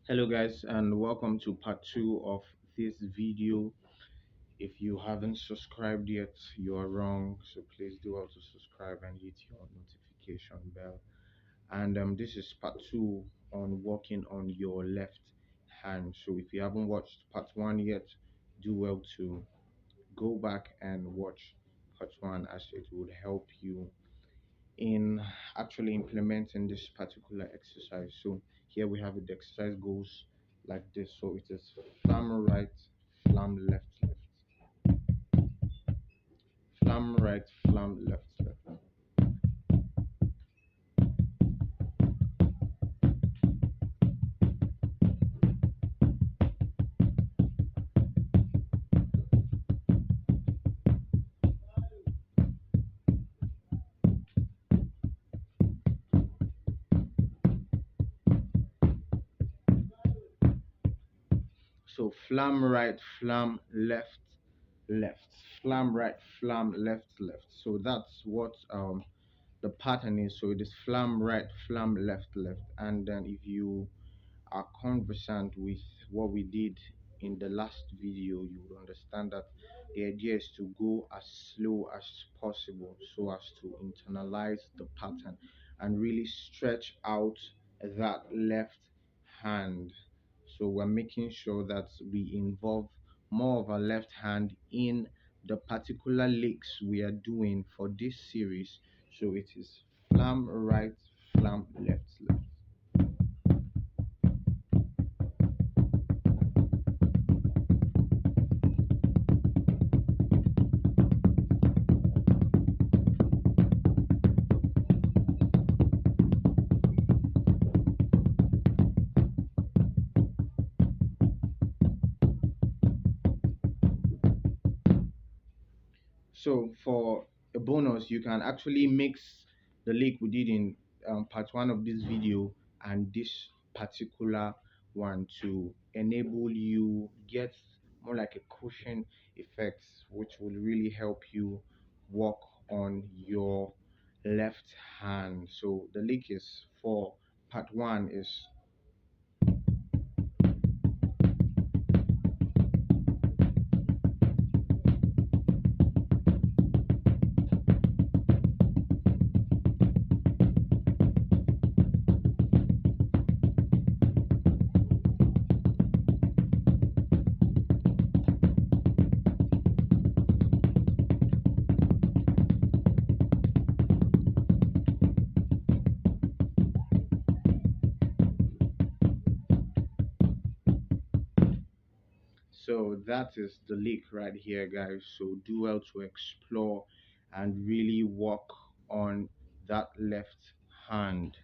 Hello guys, and welcome to part 2 of this video. If you haven't subscribed yet, you are wrong, so please do also subscribe and hit your notification bell. And this is part 2 on working on your left hand. So if you haven't watched part 1 yet, do well to go back and watch part 1, as it would help you in actually implementing this particular exercise. So here we have it. The exercise goes like this. So it is flam right, flam left, left, flam right, flam left, left. So flam right, flam left, left, flam right, flam left, left. So that's what the pattern is. So it is flam right, flam left, left. And then if you are conversant with what we did in the last video, you would understand that the idea is to go as slow as possible so as to internalize the pattern and really stretch out that left hand. So we're making sure that we involve more of our left hand in the particular licks we are doing for this series. So it is flam right, flam left, left. So for a bonus, you can actually mix the lick we did in part 1 of this video and this particular one to enable you get more like a cushion effect, which will really help you work on your left hand. So the lick is for part 1 is. So that is the leak right here, guys. So do well to explore and really work on that left hand.